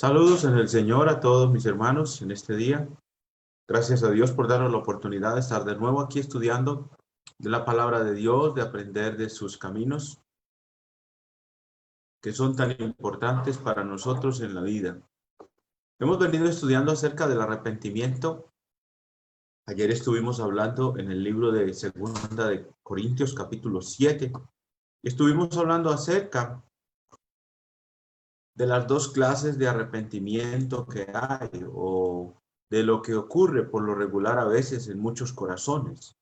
Saludos en el Señor a todos mis hermanos en este día. Gracias a Dios por darnos la oportunidad de estar de nuevo aquí estudiando de la palabra de Dios, de aprender de sus caminos que son tan importantes para nosotros en la vida. Hemos venido estudiando acerca del arrepentimiento. Ayer estuvimos hablando en el libro de Segunda de Corintios, capítulo 7. Estuvimos hablando acerca de las dos clases de arrepentimiento que hay o de lo que ocurre por lo regular a veces en muchos corazones,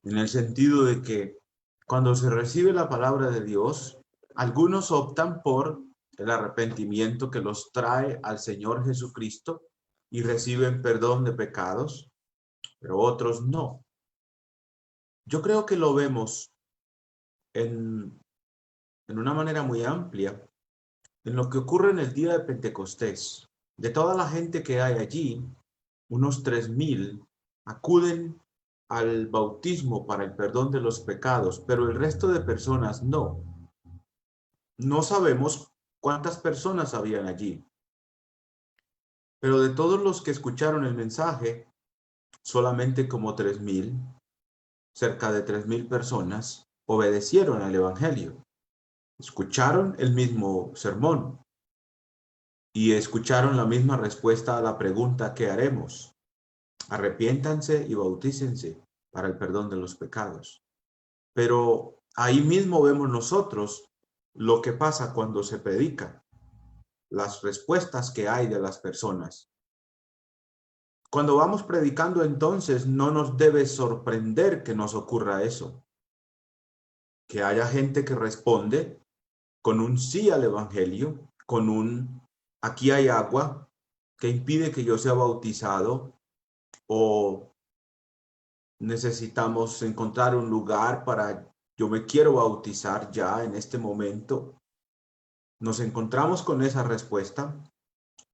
en el sentido de que cuando se recibe la palabra de Dios, algunos optan por el arrepentimiento que los trae al Señor Jesucristo y reciben perdón de pecados, pero otros no. Yo creo que lo vemos en, en una manera muy amplia en lo que ocurre en el día de Pentecostés. De toda la gente que hay allí, unos 3,000 acuden al bautismo para el perdón de los pecados, pero el resto de personas no. No sabemos cuántas personas habían allí, pero de todos los que escucharon el mensaje, solamente como 3,000, cerca de 3,000 personas, obedecieron al Evangelio. Escucharon el mismo sermón y escucharon la misma respuesta a la pregunta ¿qué haremos? Arrepiéntanse y bautícense para el perdón de los pecados. Pero ahí mismo vemos nosotros lo que pasa cuando se predica, las respuestas que hay de las personas. Cuando vamos predicando, entonces, no nos debe sorprender que nos ocurra eso. Que haya gente que responde con un sí al Evangelio, con un aquí hay agua, que impide que yo sea bautizado, o necesitamos encontrar un lugar para yo me quiero bautizar ya en este momento. Nos encontramos con esa respuesta,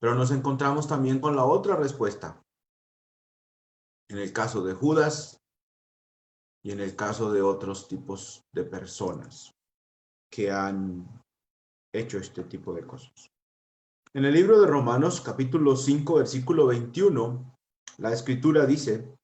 pero nos encontramos también con la otra respuesta. En el caso de Judas y en el caso de otros tipos de personas que han hecho este tipo de cosas. En el libro de Romanos, capítulo 5, versículo 21, la escritura dice,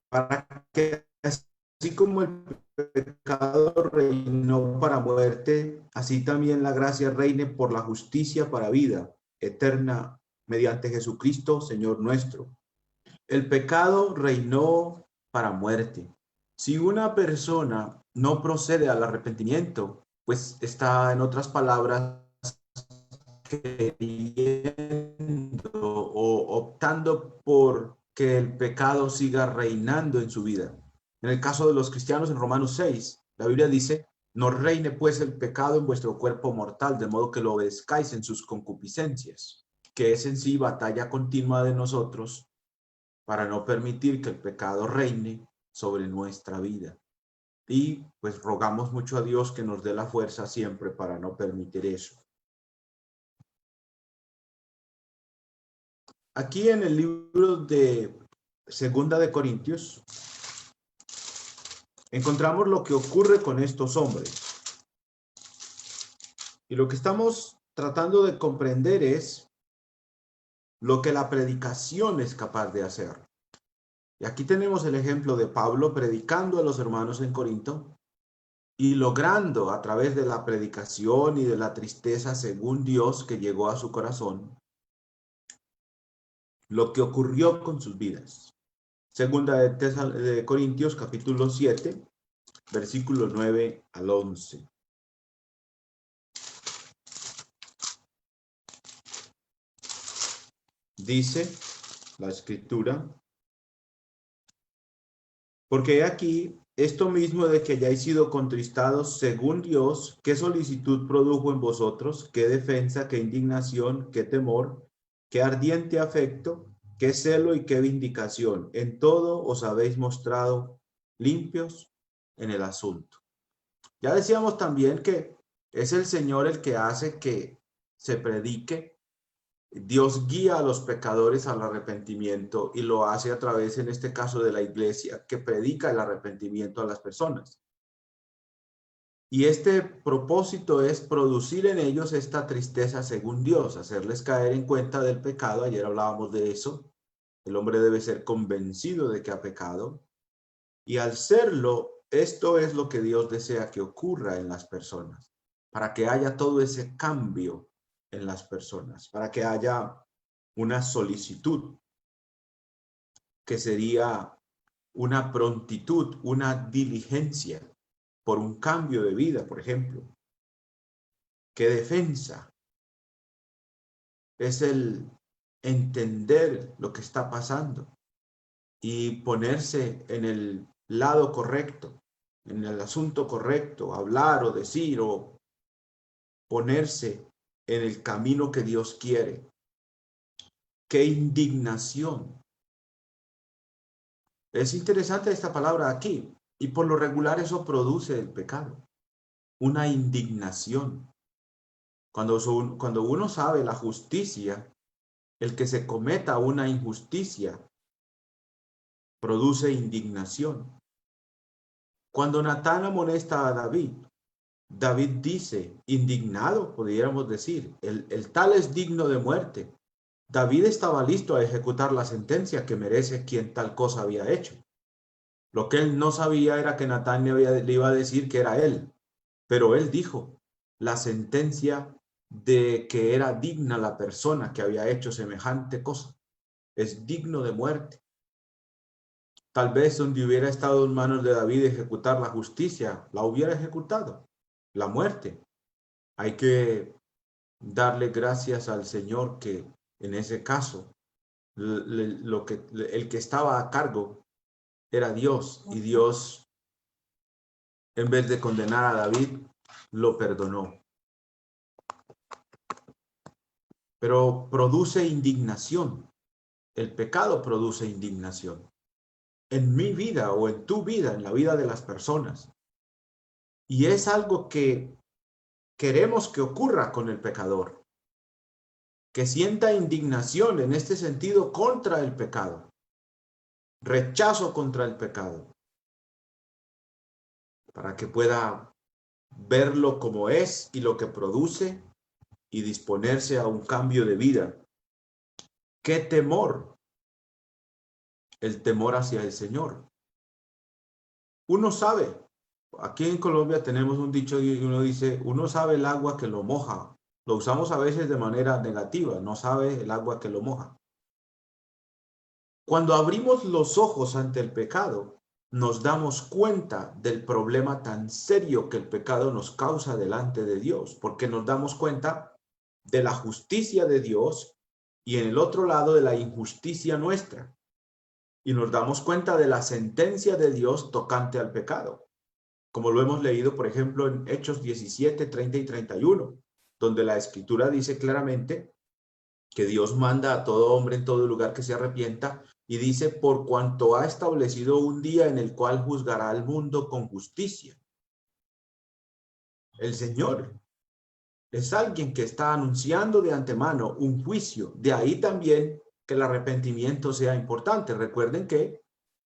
para que así como el pecado reinó para muerte, así también la gracia reine por la justicia para vida eterna mediante Jesucristo, Señor nuestro. El pecado reinó para muerte. Si una persona no procede al arrepentimiento, pues está, en otras palabras, queriendo o optando por que el pecado siga reinando en su vida. En el caso de los cristianos, en Romanos 6, la Biblia dice, no reine pues el pecado en vuestro cuerpo mortal, de modo que lo obedezcáis en sus concupiscencias, que es en sí batalla continua de nosotros para no permitir que el pecado reine sobre nuestra vida. Y pues rogamos mucho a Dios que nos dé la fuerza siempre para no permitir eso. Aquí en el libro de Segunda de Corintios, encontramos lo que ocurre con estos hombres. Y lo que estamos tratando de comprender es lo que la predicación es capaz de hacer. Y aquí tenemos el ejemplo de Pablo predicando a los hermanos en Corinto y logrando a través de la predicación y de la tristeza según Dios que llegó a su corazón, lo que ocurrió con sus vidas. Segunda de Corintios capítulo 7, versículo 9 al 11. Dice la escritura, porque aquí esto mismo de que hayáis sido contristados según Dios, qué solicitud produjo en vosotros, qué defensa, qué indignación, qué temor, qué ardiente afecto, qué celo y qué vindicación. En todo os habéis mostrado limpios en el asunto. Ya decíamos también que es el Señor el que hace que se predique. Dios guía a los pecadores al arrepentimiento y lo hace a través, en este caso, de la iglesia, que predica el arrepentimiento a las personas. Y este propósito es producir en ellos esta tristeza según Dios, hacerles caer en cuenta del pecado. Ayer hablábamos de eso. El hombre debe ser convencido de que ha pecado. Y al serlo, esto es lo que Dios desea que ocurra en las personas, para que haya todo ese cambio en las personas, para que haya una solicitud, que sería una prontitud, una diligencia por un cambio de vida, por ejemplo. ¿Qué defensa? Es el entender lo que está pasando y ponerse en el lado correcto, en el asunto correcto, hablar o decir o ponerse en el camino que Dios quiere. ¡Qué indignación! Es interesante esta palabra aquí, y por lo regular eso produce el pecado, una indignación. Cuando uno sabe la justicia, el que se cometa una injusticia produce indignación. Cuando Natán amonesta a David, David dice, indignado, pudiéramos decir, el tal es digno de muerte. David estaba listo a ejecutar la sentencia que merece quien tal cosa había hecho. Lo que él no sabía era que Natán le iba a decir que era él, pero él dijo la sentencia de que era digna la persona que había hecho semejante cosa. Es digno de muerte. Tal vez donde hubiera estado en manos de David ejecutar la justicia, la hubiera ejecutado, la muerte. Hay que darle gracias al Señor que en ese caso el que estaba a cargo era Dios, y Dios, en vez de condenar a David, lo perdonó. Pero produce indignación. El pecado produce indignación. En mi vida o en tu vida, en la vida de las personas. Y es algo que queremos que ocurra con el pecador. Que sienta indignación en este sentido contra el pecado. Rechazo contra el pecado. Para que pueda verlo como es y lo que produce y disponerse a un cambio de vida. ¡Qué temor! El temor hacia el Señor. Uno sabe, aquí en Colombia tenemos un dicho y uno dice, uno sabe el agua que lo moja. Lo usamos a veces de manera negativa, no sabe el agua que lo moja. Cuando abrimos los ojos ante el pecado, nos damos cuenta del problema tan serio que el pecado nos causa delante de Dios, porque nos damos cuenta de la justicia de Dios y en el otro lado de la injusticia nuestra. Y nos damos cuenta de la sentencia de Dios tocante al pecado, como lo hemos leído, por ejemplo, en Hechos 17, 30 y 31, donde la Escritura dice claramente que Dios manda a todo hombre en todo lugar que se arrepienta, y dice, por cuanto ha establecido un día en el cual juzgará al mundo con justicia. El Señor es alguien que está anunciando de antemano un juicio. De ahí también que el arrepentimiento sea importante. Recuerden que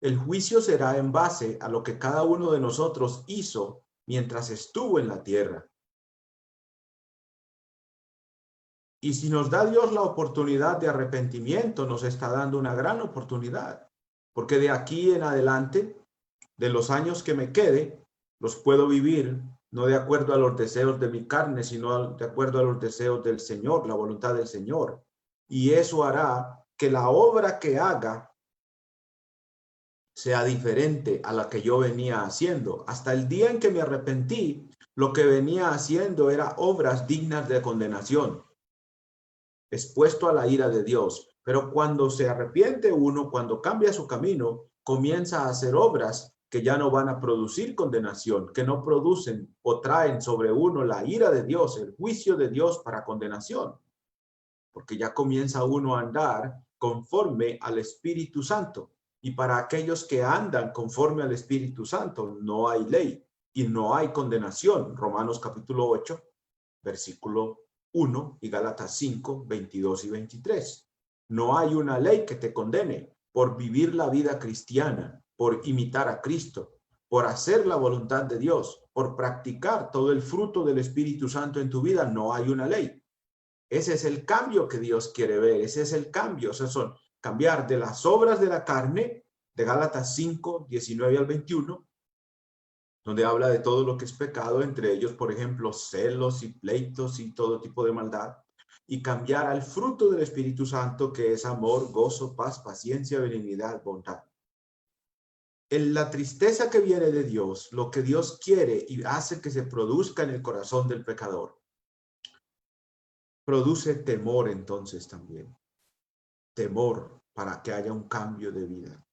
el juicio será en base a lo que cada uno de nosotros hizo mientras estuvo en la tierra. Y si nos da Dios la oportunidad de arrepentimiento, nos está dando una gran oportunidad. Porque de aquí en adelante, de los años que me quede, los puedo vivir no de acuerdo a los deseos de mi carne, sino de acuerdo a los deseos del Señor, la voluntad del Señor. Y eso hará que la obra que haga sea diferente a la que yo venía haciendo. Hasta el día en que me arrepentí, lo que venía haciendo era obras dignas de condenación, expuesto a la ira de Dios. Pero cuando se arrepiente uno, cuando cambia su camino, comienza a hacer obras que ya no van a producir condenación, que no producen o traen sobre uno la ira de Dios, el juicio de Dios para condenación. Porque ya comienza uno a andar conforme al Espíritu Santo. Y para aquellos que andan conforme al Espíritu Santo, no hay ley y no hay condenación. Romanos capítulo 8, versículo 1 y Gálatas 5, 22 y 23. No hay una ley que te condene por vivir la vida cristiana, por imitar a Cristo, por hacer la voluntad de Dios, por practicar todo el fruto del Espíritu Santo en tu vida, no hay una ley. Ese es el cambio que Dios quiere ver, ese es el cambio, o sea, son cambiar de las obras de la carne, de Gálatas 5, 19 al 21, donde habla de todo lo que es pecado, entre ellos, por ejemplo, celos y pleitos y todo tipo de maldad, y cambiar al fruto del Espíritu Santo, que es amor, gozo, paz, paciencia, benignidad, bondad. En la tristeza que viene de Dios, lo que Dios quiere y hace que se produzca en el corazón del pecador, produce temor entonces también. Temor para que haya un cambio de vida.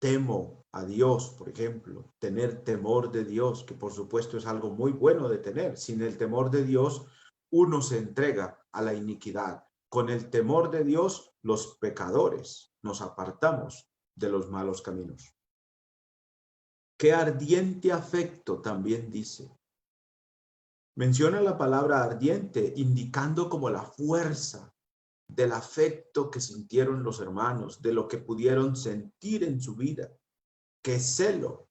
Temo a Dios, por ejemplo, tener temor de Dios, que por supuesto es algo muy bueno de tener. Sin el temor de Dios, uno se entrega a la iniquidad. Con el temor de Dios, los pecadores nos apartamos de los malos caminos. Qué ardiente afecto también dice. Menciona la palabra ardiente, indicando como la fuerza del afecto que sintieron los hermanos, de lo que pudieron sentir en su vida. ¡Qué celo!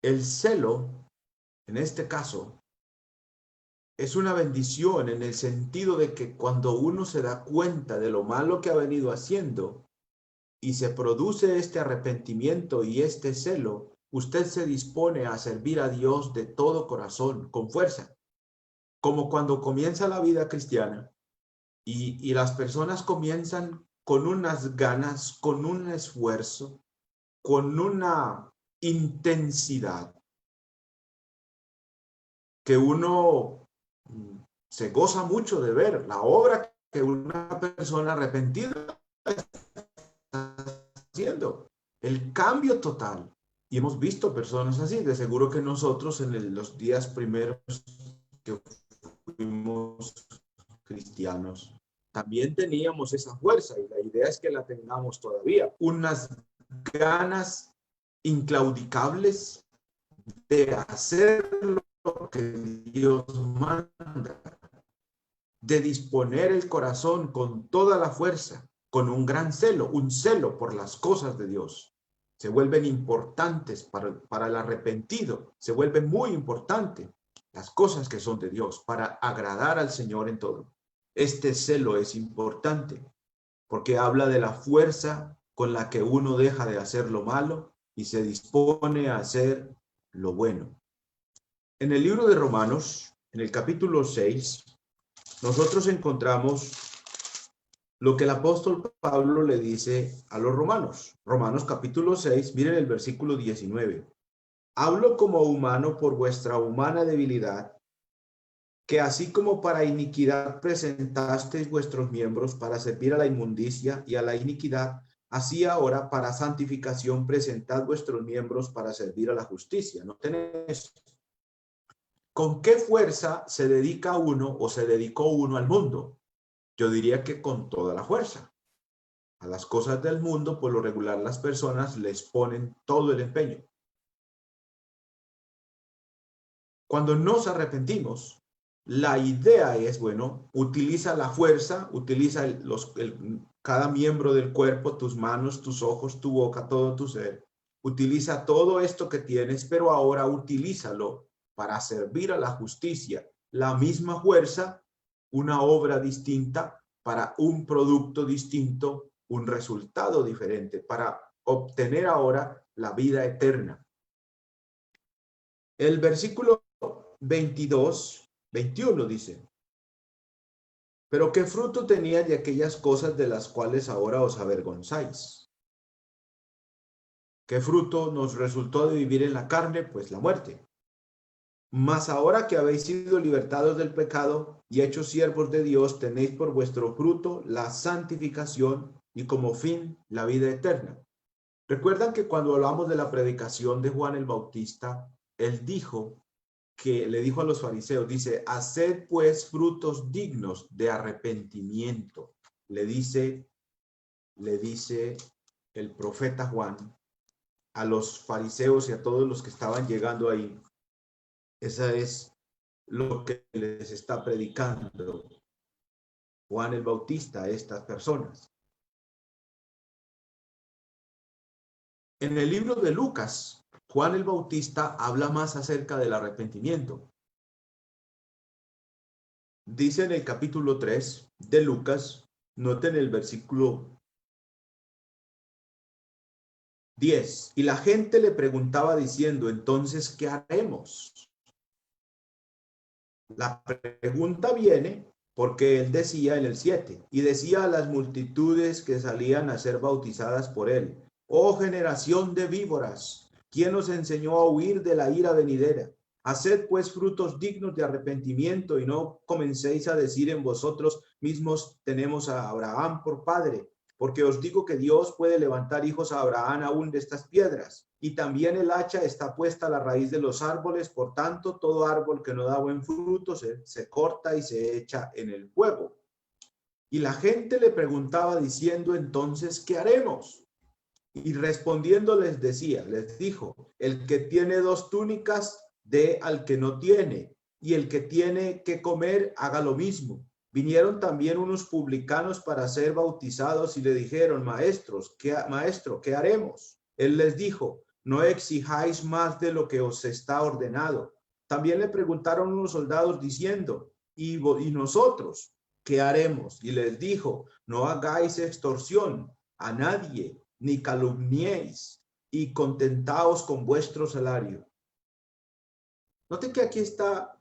El celo, en este caso, es una bendición en el sentido de que cuando uno se da cuenta de lo malo que ha venido haciendo y se produce este arrepentimiento y este celo, usted se dispone a servir a Dios de todo corazón, con fuerza. Como cuando comienza la vida cristiana y las personas comienzan con unas ganas, con un esfuerzo, con una intensidad que uno se goza mucho de ver la obra que una persona arrepentida está haciendo, el cambio total. Y hemos visto personas así, de seguro que nosotros en los días primeros que fuimos cristianos, también teníamos esa fuerza y la idea es que la tengamos todavía. Unas ganas inclaudicables de hacer lo que Dios manda, de disponer el corazón con toda la fuerza, con un gran celo, un celo por las cosas de Dios. Se vuelven importantes para el arrepentido, se vuelve muy importante las cosas que son de Dios, para agradar al Señor en todo. Este celo es importante porque habla de la fuerza con la que uno deja de hacer lo malo y se dispone a hacer lo bueno. En el libro de Romanos, en el capítulo 6, nosotros encontramos lo que el apóstol Pablo le dice a los romanos. Romanos capítulo 6, miren el versículo 19. Hablo como humano por vuestra humana debilidad, que así como para iniquidad presentasteis vuestros miembros para servir a la inmundicia y a la iniquidad, así ahora para santificación presentad vuestros miembros para servir a la justicia. ¿No tenéis? ¿Con qué fuerza se dedica uno o se dedicó uno al mundo? Yo diría que con toda la fuerza. A las cosas del mundo, por lo regular, las personas les ponen todo el empeño. Cuando nos arrepentimos, la idea es, bueno, utiliza la fuerza, utiliza cada miembro del cuerpo, tus manos, tus ojos, tu boca, todo tu ser. Utiliza todo esto que tienes, pero ahora utilízalo para servir a la justicia. La misma fuerza, una obra distinta para un producto distinto, un resultado diferente, para obtener ahora la vida eterna. El versículo 22, 21 dice, pero ¿qué fruto tenía de aquellas cosas de las cuales ahora os avergonzáis? ¿Qué fruto nos resultó de vivir en la carne? Pues la muerte. Mas ahora que habéis sido libertados del pecado y hechos siervos de Dios, tenéis por vuestro fruto la santificación y como fin la vida eterna. ¿Recuerdan que cuando hablamos de la predicación de Juan el Bautista, él dijo que le dijo a los fariseos, dice, haced pues frutos dignos de arrepentimiento. Le dice el profeta Juan a los fariseos y a todos los que estaban llegando ahí. Esa es lo que les está predicando Juan el Bautista a estas personas. En el libro de Lucas, Juan el Bautista habla más acerca del arrepentimiento. Dice en el capítulo 3 de Lucas, noten el versículo 10. Y la gente le preguntaba diciendo, entonces, ¿qué haremos? La pregunta viene porque él decía en el 7, y decía a las multitudes que salían a ser bautizadas por él, oh generación de víboras, ¿quién os enseñó a huir de la ira venidera? Haced pues frutos dignos de arrepentimiento y no comencéis a decir en vosotros mismos, tenemos a Abraham por padre. Porque os digo que Dios puede levantar hijos a Abraham aún de estas piedras. Y también el hacha está puesta a la raíz de los árboles, por tanto, todo árbol que no da buen fruto se corta y se echa en el fuego. Y la gente le preguntaba diciendo, entonces, ¿qué haremos? Y respondiendo les dijo, el que tiene 2 túnicas, dé al que no tiene, y el que tiene que comer, haga lo mismo. Vinieron también unos publicanos para ser bautizados y le dijeron, maestro, ¿qué haremos? Él les dijo, no exijáis más de lo que os está ordenado. También le preguntaron unos soldados diciendo, ¿y nosotros qué haremos? Y les dijo, no hagáis extorsión a nadie, ni calumniéis, y contentaos con vuestro salario. Noten que aquí está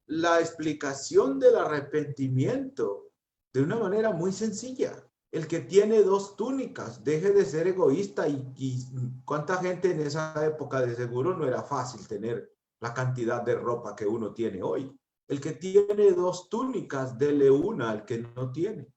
la explicación del arrepentimiento de una manera muy sencilla. El que tiene 2 túnicas, deje de ser egoísta y cuánta gente en esa época de seguro no era fácil tener la cantidad de ropa que uno tiene hoy. El que tiene 2 túnicas, dele una al que no tiene.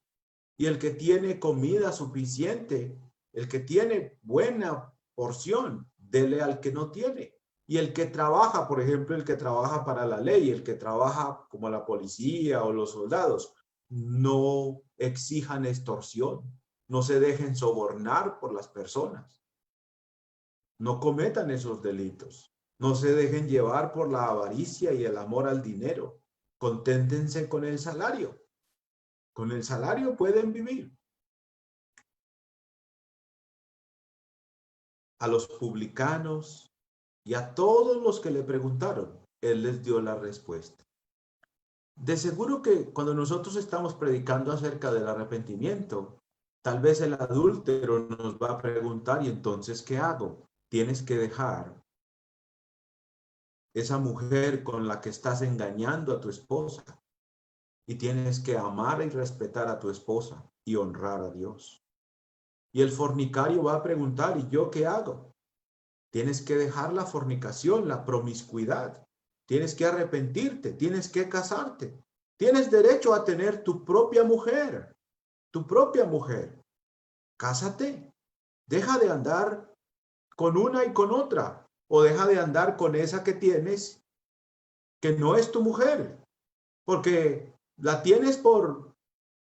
Y el que tiene comida suficiente, el que tiene buena porción, dele al que no tiene. Y el que trabaja, por ejemplo, el que trabaja para la ley, el que trabaja como la policía o los soldados, no exijan extorsión, no se dejen sobornar por las personas, no cometan esos delitos, no se dejen llevar por la avaricia y el amor al dinero, conténtense con el salario. Con el salario pueden vivir. A los publicanos y a todos los que le preguntaron, él les dio la respuesta. De seguro que cuando nosotros estamos predicando acerca del arrepentimiento, tal vez el adúltero nos va a preguntar, ¿y entonces qué hago? Tienes que dejar esa mujer con la que estás engañando a tu esposa y tienes que amar y respetar a tu esposa y honrar a Dios. Y el fornicario va a preguntar, ¿y yo qué hago? Tienes que dejar la fornicación, la promiscuidad. Tienes que arrepentirte, tienes que casarte. Tienes derecho a tener tu propia mujer, tu propia mujer. Cásate. Deja de andar con una y con otra. O deja de andar con esa que tienes, que no es tu mujer. Porque la tienes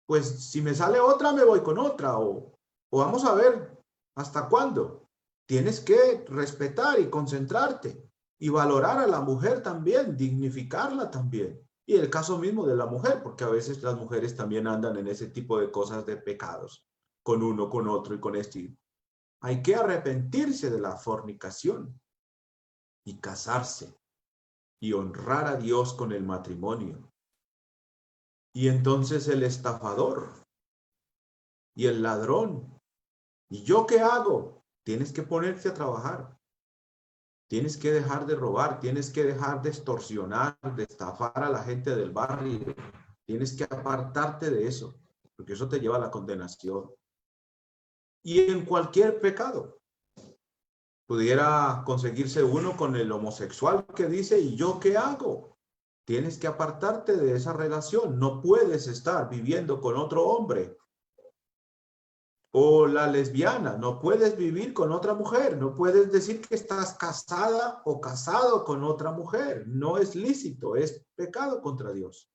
pues si me sale otra, me voy con otra. O vamos a ver hasta cuándo. Tienes que respetar y concentrarte y valorar a la mujer también, dignificarla también. Y el caso mismo de la mujer, porque a veces las mujeres también andan en ese tipo de cosas de pecados, con uno, con otro y con este. Hay que arrepentirse de la fornicación y casarse y honrar a Dios con el matrimonio. Y entonces el estafador y el ladrón, ¿y yo qué hago? Tienes que ponerte a trabajar. Tienes que dejar de robar, tienes que dejar de extorsionar, de estafar a la gente del barrio. Tienes que apartarte de eso, porque eso te lleva a la condenación. Y en cualquier pecado. Pudiera conseguirse uno con el homosexual que dice, ¿y yo qué hago? Tienes que apartarte de esa relación. No puedes estar viviendo con otro hombre. O la lesbiana, no puedes vivir con otra mujer, no puedes decir que estás casada o casado con otra mujer. No es lícito, es pecado contra Dios.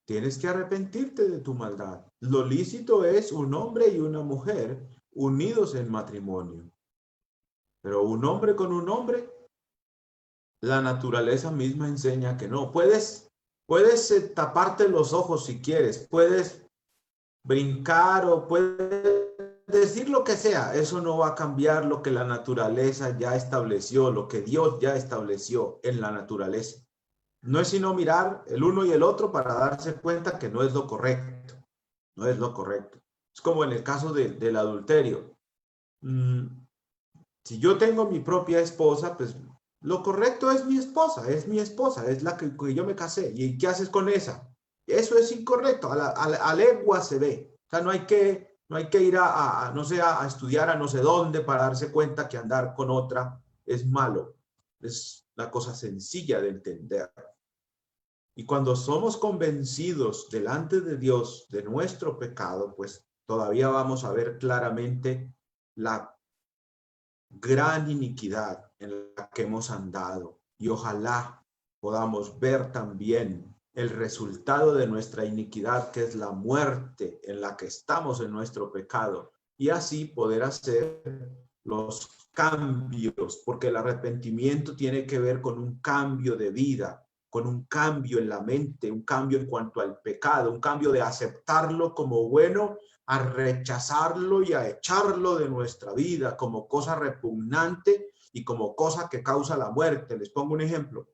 Tienes que arrepentirte de tu maldad. Lo lícito es un hombre y una mujer unidos en matrimonio. Pero un hombre con un hombre, la naturaleza misma enseña que no. Puedes taparte los ojos si quieres, puedes brincar o puedes decir lo que sea, eso no va a cambiar lo que la naturaleza ya estableció, lo que Dios ya estableció en la naturaleza. No es sino mirar el uno y el otro para darse cuenta que no es lo correcto. No es lo correcto. Es como en el caso del adulterio. Si yo tengo mi propia esposa, pues lo correcto es mi esposa, es la que yo me casé. ¿Y qué haces con esa? Eso es incorrecto, a legua se ve. O sea, no hay que ir no sé, a estudiar a no sé dónde para darse cuenta que andar con otra es malo. Es una cosa sencilla de entender. Y cuando somos convencidos delante de Dios de nuestro pecado, pues todavía vamos a ver claramente la gran iniquidad en la que hemos andado. Y ojalá podamos ver también el resultado de nuestra iniquidad, que es la muerte en la que estamos en nuestro pecado, y así poder hacer los cambios, porque el arrepentimiento tiene que ver con un cambio de vida, con un cambio en la mente, un cambio en cuanto al pecado, un cambio de aceptarlo como bueno, a rechazarlo y a echarlo de nuestra vida como cosa repugnante y como cosa que causa la muerte. Les pongo un ejemplo.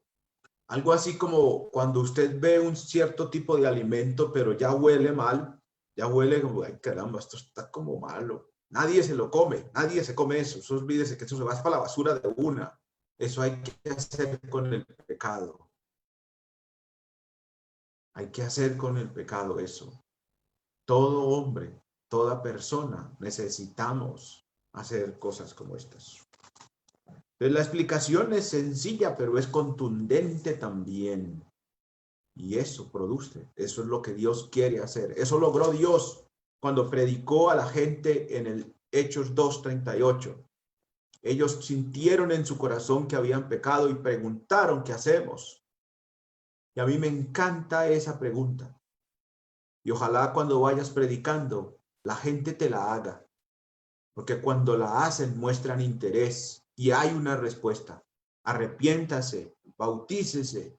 Algo así como cuando usted ve un cierto tipo de alimento, pero ya huele mal, ya huele como, ay caramba, esto está como malo. Nadie se lo come, nadie se come eso. Eso olvídese que eso se va para la basura de una. Eso hay que hacer con el pecado. Hay que hacer con el pecado eso. Todo hombre, toda persona, necesitamos hacer cosas como estas. Entonces, la explicación es sencilla, pero es contundente también. Y eso produce, eso es lo que Dios quiere hacer. Eso logró Dios cuando predicó a la gente en el Hechos 2:38. Ellos sintieron en su corazón que habían pecado y preguntaron, ¿qué hacemos? Y a mí me encanta esa pregunta. Y ojalá cuando vayas predicando, la gente te la haga. Porque cuando la hacen, muestran interés y hay una respuesta. Arrepiéntase, bautícese,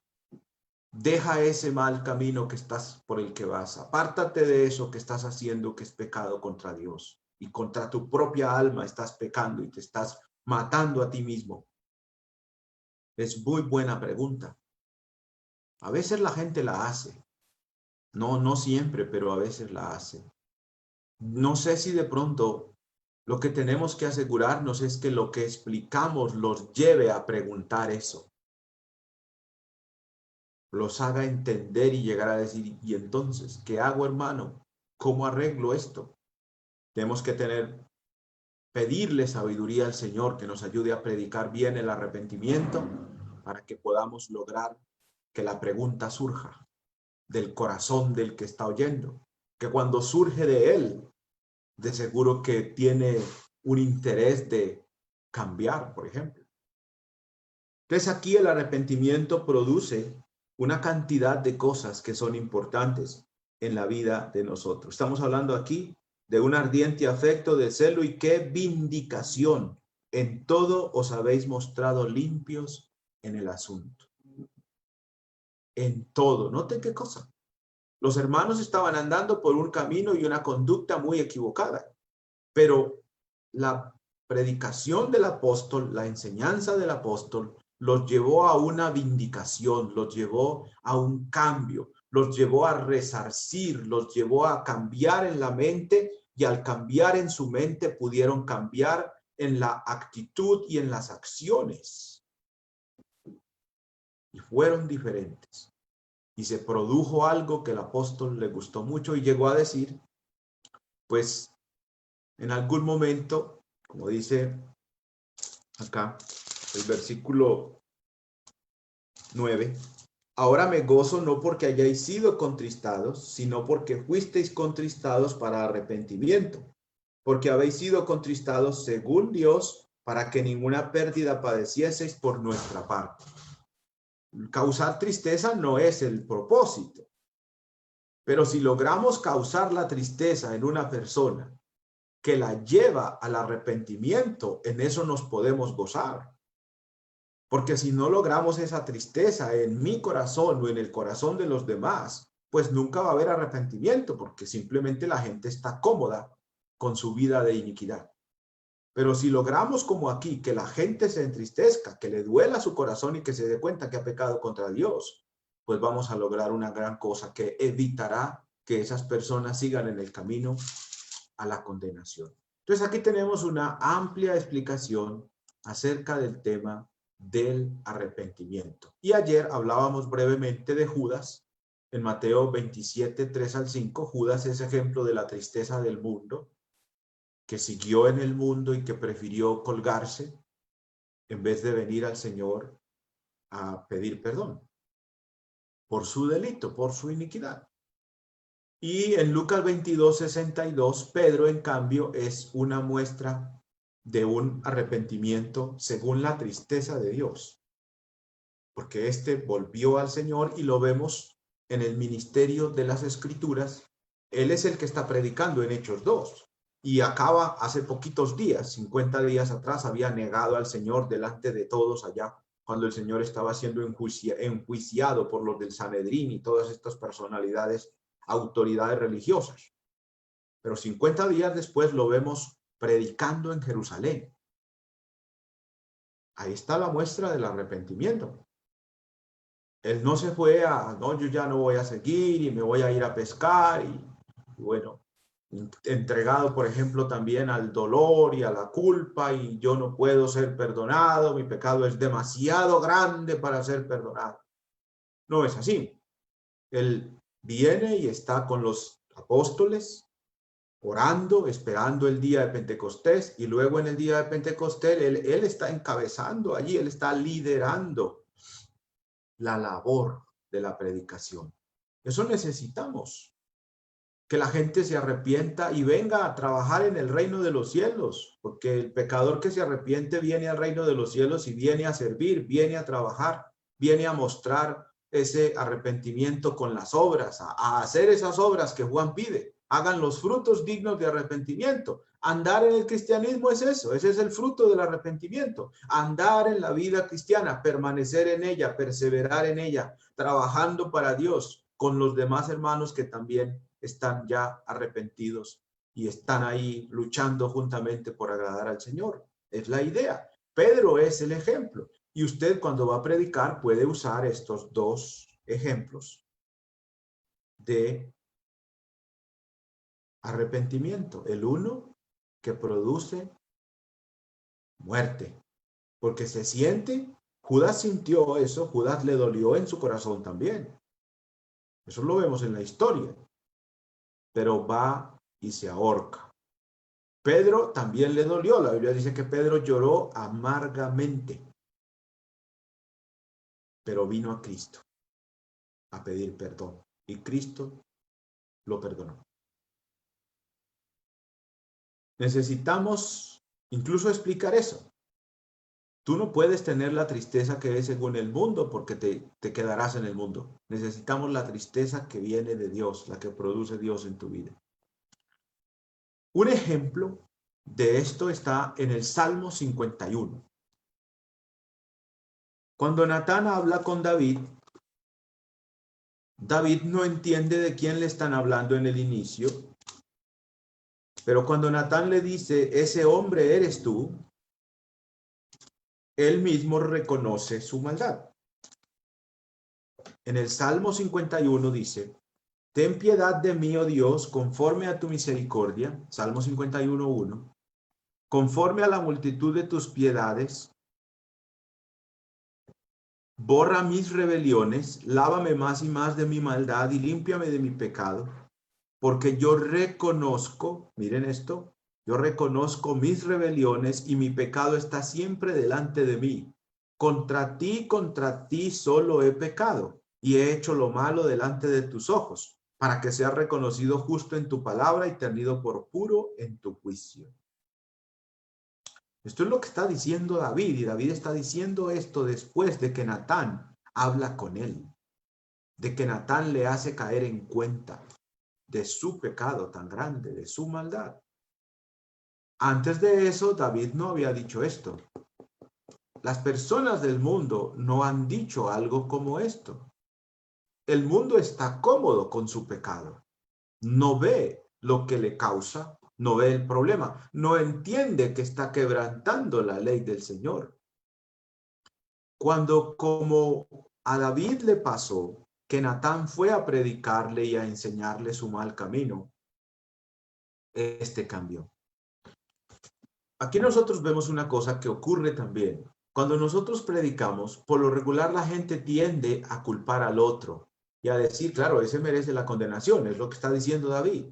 deja ese mal camino que estás por el que vas. Apártate de eso que estás haciendo, que es pecado contra Dios. Y contra tu propia alma estás pecando y te estás matando a ti mismo. Es muy buena pregunta. A veces la gente la hace. No siempre, pero a veces la hace. No sé si de pronto lo que tenemos que asegurarnos es que lo que explicamos los lleve a preguntar eso. Los haga entender y llegar a decir, ¿y entonces qué hago, hermano? ¿Cómo arreglo esto? Tenemos que pedirle sabiduría al Señor que nos ayude a predicar bien el arrepentimiento para que podamos lograr que la pregunta surja del corazón del que está oyendo, que cuando surge de él, de seguro que tiene un interés de cambiar, por ejemplo. Entonces aquí el arrepentimiento produce una cantidad de cosas que son importantes en la vida de nosotros. Estamos hablando aquí de un ardiente afecto de celo y qué vindicación. En todo os habéis mostrado limpios en el asunto. En todo. Noten qué cosa. Los hermanos estaban andando por un camino y una conducta muy equivocada, pero la predicación del apóstol, la enseñanza del apóstol, los llevó a una vindicación, los llevó a un cambio, los llevó a resarcir, los llevó a cambiar en la mente y al cambiar en su mente pudieron cambiar en la actitud y en las acciones. Y fueron diferentes. Y se produjo algo que el apóstol le gustó mucho y llegó a decir, pues en algún momento, como dice acá el versículo 9, ahora me gozo no porque hayáis sido contristados, sino porque fuisteis contristados para arrepentimiento, porque habéis sido contristados según Dios para que ninguna pérdida padecieseis por nuestra parte. Causar tristeza no es el propósito, pero si logramos causar la tristeza en una persona que la lleva al arrepentimiento, en eso nos podemos gozar. Porque si no logramos esa tristeza en mi corazón o en el corazón de los demás, pues nunca va a haber arrepentimiento, porque simplemente la gente está cómoda con su vida de iniquidad. Pero si logramos como aquí que la gente se entristezca, que le duela su corazón y que se dé cuenta que ha pecado contra Dios, pues vamos a lograr una gran cosa que evitará que esas personas sigan en el camino a la condenación. Entonces aquí tenemos una amplia explicación acerca del tema del arrepentimiento. Y ayer hablábamos brevemente de Judas. En Mateo 27, 3 al 5, Judas es ejemplo de la tristeza del mundo, que siguió en el mundo y que prefirió colgarse en vez de venir al Señor a pedir perdón por su delito, por su iniquidad. Y en Lucas 22, 62, Pedro, en cambio, es una muestra de un arrepentimiento según la tristeza de Dios, porque éste volvió al Señor y lo vemos en el ministerio de las Escrituras. Él es el que está predicando en Hechos 2 y acaba hace poquitos días, 50 días atrás, había negado al Señor delante de todos allá, cuando el Señor estaba siendo enjuiciado por los del Sanedrín y todas estas personalidades, autoridades religiosas. Pero 50 días después lo vemos predicando en Jerusalén. Ahí está la muestra del arrepentimiento. Él no se fue no, yo ya no voy a seguir y me voy a ir a pescar y bueno, entregado, por ejemplo, también al dolor y a la culpa y yo no puedo ser perdonado, mi pecado es demasiado grande para ser perdonado. No es así. Él viene y está con los apóstoles, orando, esperando el día de Pentecostés, y luego en el día de Pentecostés él está encabezando allí, él está liderando la labor de la predicación. Eso necesitamos, que la gente se arrepienta y venga a trabajar en el reino de los cielos, porque el pecador que se arrepiente viene al reino de los cielos y viene a servir, viene a trabajar, viene a mostrar ese arrepentimiento con las obras, a hacer esas obras que Juan pide. Hagan los frutos dignos de arrepentimiento. Andar en el cristianismo es eso, ese es el fruto del arrepentimiento. Andar en la vida cristiana, permanecer en ella, perseverar en ella, trabajando para Dios con los demás hermanos que también están ya arrepentidos y están ahí luchando juntamente por agradar al Señor. Es la idea. Pedro es el ejemplo. Y usted cuando va a predicar puede usar estos dos ejemplos de arrepentimiento. El uno que produce muerte, porque se siente, Judas sintió eso, Judas le dolió en su corazón también. Eso lo vemos en la historia. Pero va y se ahorca. Pedro también le dolió. La Biblia dice que Pedro lloró amargamente. Pero vino a Cristo a pedir perdón. Y Cristo lo perdonó. Necesitamos incluso explicar eso. Tú no puedes tener la tristeza que es según el mundo porque te quedarás en el mundo. Necesitamos la tristeza que viene de Dios, la que produce Dios en tu vida. Un ejemplo de esto está en el Salmo 51. Cuando Natán habla con David, David no entiende de quién le están hablando en el inicio, pero cuando Natán le dice, ese hombre eres tú, él mismo reconoce su maldad. En el Salmo 51 dice, ten piedad de mí, oh Dios, conforme a tu misericordia, Salmo 51:1, conforme a la multitud de tus piedades, borra mis rebeliones, lávame más y más de mi maldad y límpiame de mi pecado, porque yo reconozco, miren esto, yo reconozco mis rebeliones y mi pecado está siempre delante de mí. Contra ti solo he pecado y he hecho lo malo delante de tus ojos, para que sea reconocido justo en tu palabra y tenido por puro en tu juicio. Esto es lo que está diciendo David, y David está diciendo esto después de que Natán habla con él, de que Natán le hace caer en cuenta de su pecado tan grande, de su maldad. Antes de eso, David no había dicho esto. Las personas del mundo no han dicho algo como esto. El mundo está cómodo con su pecado. No ve lo que le causa, no ve el problema, no entiende que está quebrantando la ley del Señor. Cuando, como a David le pasó, que Natán fue a predicarle y a enseñarle su mal camino, este cambió. Aquí nosotros vemos una cosa que ocurre también. Cuando nosotros predicamos, por lo regular la gente tiende a culpar al otro y a decir, claro, ese merece la condenación, es lo que está diciendo David.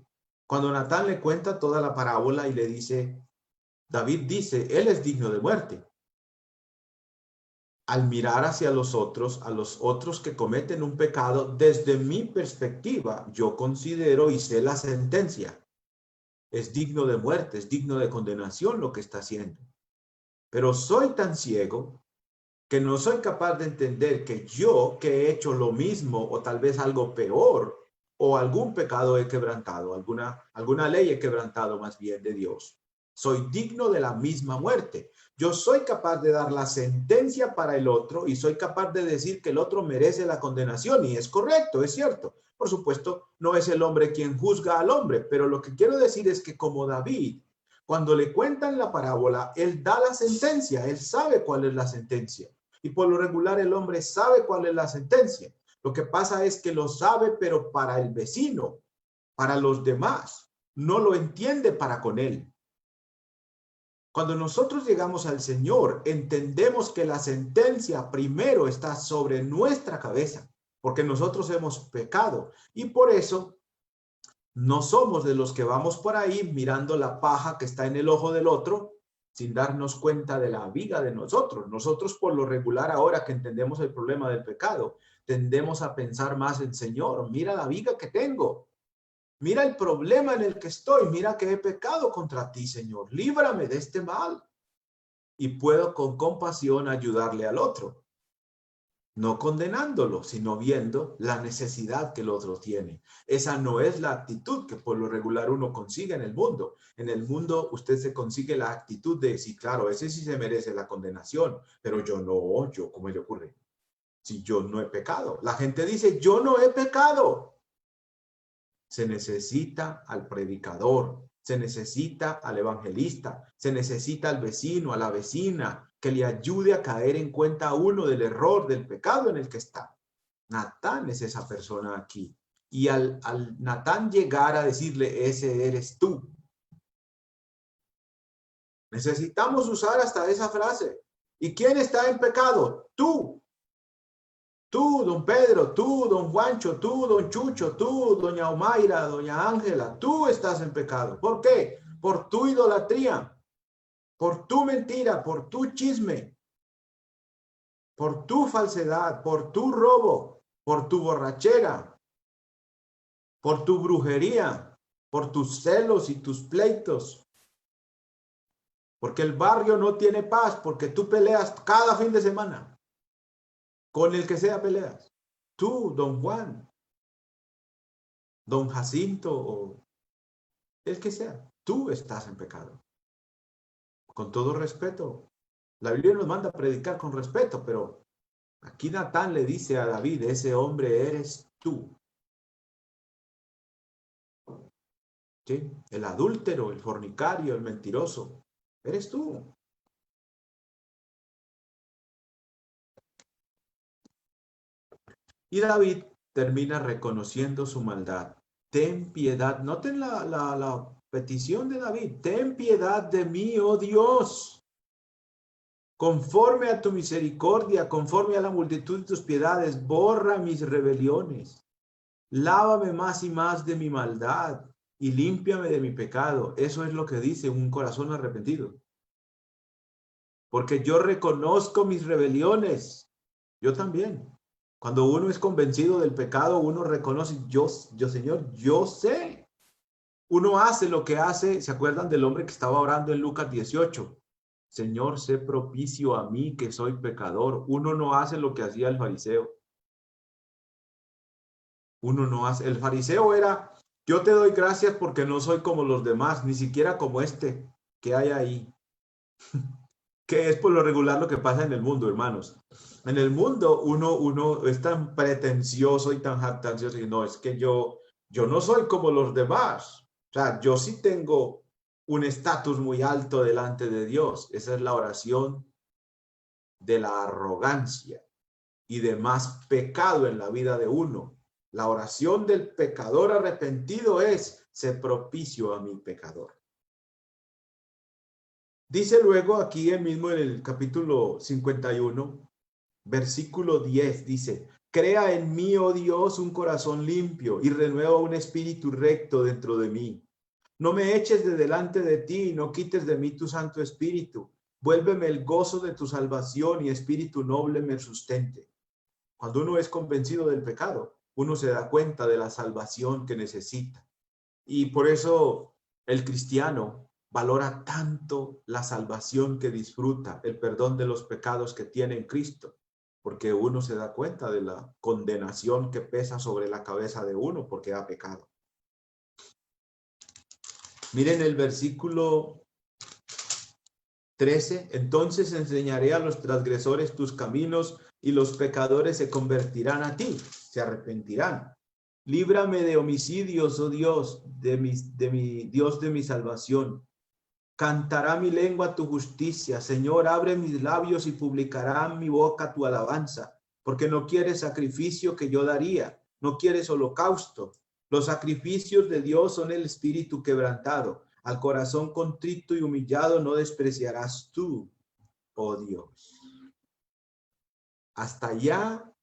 Cuando Natán le cuenta toda la parábola y le dice, David dice, él es digno de muerte. Al mirar hacia los otros que cometen un pecado, desde mi perspectiva, yo considero y sé la sentencia. Es digno de muerte, es digno de condenación lo que está haciendo. Pero soy tan ciego que no soy capaz de entender que yo, que he hecho lo mismo o tal vez algo peor, o algún pecado he quebrantado, alguna ley he quebrantado más bien de Dios, soy digno de la misma muerte. Yo soy capaz de dar la sentencia para el otro y soy capaz de decir que el otro merece la condenación, y es correcto, es cierto. Por supuesto, no es el hombre quien juzga al hombre, pero lo que quiero decir es que como David, cuando le cuentan la parábola, él da la sentencia, él sabe cuál es la sentencia. Y por lo regular el hombre sabe cuál es la sentencia. Lo que pasa es que lo sabe, pero para el vecino, para los demás, no lo entiende para con él. Cuando nosotros llegamos al Señor, entendemos que la sentencia primero está sobre nuestra cabeza, porque nosotros hemos pecado. Y por eso no somos de los que vamos por ahí mirando la paja que está en el ojo del otro, sin darnos cuenta de la viga de nosotros. Nosotros por lo regular, ahora que entendemos el problema del pecado, tendemos a pensar más en Señor, mira la viga que tengo. Mira el problema en el que estoy. Mira que he pecado contra ti, Señor. Líbrame de este mal. Y puedo con compasión ayudarle al otro. No condenándolo, sino viendo la necesidad que el otro tiene. Esa no es la actitud que por lo regular uno consigue en el mundo. En el mundo usted se consigue la actitud de decir, claro, ese sí se merece la condenación, pero yo no, ¿cómo le ocurre? Si yo no he pecado. La gente dice, yo no he pecado. Se necesita al predicador, se necesita al evangelista, se necesita al vecino, a la vecina, que le ayude a caer en cuenta a uno del error, del pecado en el que está. Natán es esa persona aquí. Y al Natán llegar a decirle, ese eres tú. Necesitamos usar hasta esa frase. ¿Y quién está en pecado? Tú. Tú, don Pedro, tú, don Juancho, tú, don Chucho, tú, doña Omaira, doña Ángela, tú estás en pecado. ¿Por qué? Por tu idolatría, por tu mentira, por tu chisme, por tu falsedad, por tu robo, por tu borrachera, por tu brujería, por tus celos y tus pleitos. Porque el barrio no tiene paz, porque tú peleas cada fin de semana. Con el que sea peleas. Tú, don Juan, don Jacinto o el que sea, tú estás en pecado. Con todo respeto. La Biblia nos manda a predicar con respeto, pero aquí Natán le dice a David, ese hombre eres tú. ¿Sí? El adúltero, el fornicario, el mentiroso, eres tú. Y David termina reconociendo su maldad. Ten piedad. Noten la petición de David. Ten piedad de mí, oh Dios. Conforme a tu misericordia, conforme a la multitud de tus piedades, borra mis rebeliones. Lávame más y más de mi maldad y límpiame de mi pecado. Eso es lo que dice un corazón arrepentido. Porque yo reconozco mis rebeliones. Yo también. Cuando uno es convencido del pecado, uno reconoce, yo Señor, yo sé. Uno hace lo que hace. ¿Se acuerdan del hombre que estaba orando en Lucas 18? Señor, sé propicio a mí que soy pecador. Uno no hace lo que hacía el fariseo. Uno no hace. El fariseo era, yo te doy gracias porque no soy como los demás, ni siquiera como este que hay ahí. Que es por lo regular lo que pasa en el mundo, hermanos. En el mundo uno es tan pretencioso y tan jactancioso y no, es que yo no soy como los demás. O sea, yo sí tengo un estatus muy alto delante de Dios. Esa es la oración de la arrogancia y de más pecado en la vida de uno. La oración del pecador arrepentido es: sé propicio a mi pecador. Dice luego aquí mismo en el capítulo 51, versículo 10, dice: crea en mí, oh Dios, un corazón limpio y renueva un espíritu recto dentro de mí. No me eches de delante de ti y no quites de mí tu Santo Espíritu. Vuélveme el gozo de tu salvación y espíritu noble me sustente. Cuando uno es convencido del pecado, uno se da cuenta de la salvación que necesita. Y por eso el cristiano valora tanto la salvación que disfruta, el perdón de los pecados que tiene en Cristo, porque uno se da cuenta de la condenación que pesa sobre la cabeza de uno porque ha pecado. Miren el versículo 13. Entonces enseñaré a los transgresores tus caminos y los pecadores se convertirán a ti, se arrepentirán. Líbrame de homicidios, oh Dios, de mi Dios de mi salvación. Cantará mi lengua tu justicia. Señor, abre mis labios y publicará mi boca tu alabanza, porque no quieres sacrificio que yo daría, no quieres holocausto. Los sacrificios de Dios son el espíritu quebrantado. Al corazón contrito y humillado no despreciarás tú, oh Dios. Hasta allá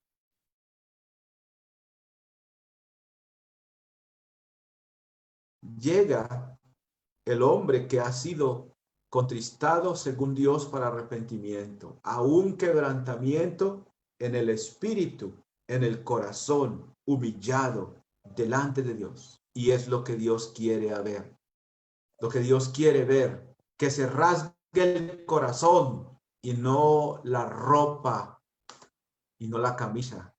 llega el hombre que ha sido contristado según Dios para arrepentimiento, a un quebrantamiento en el espíritu, en el corazón, humillado delante de Dios. Y es lo que Dios quiere ver. Lo que Dios quiere ver, que se rasgue el corazón y no la ropa y no la camisa,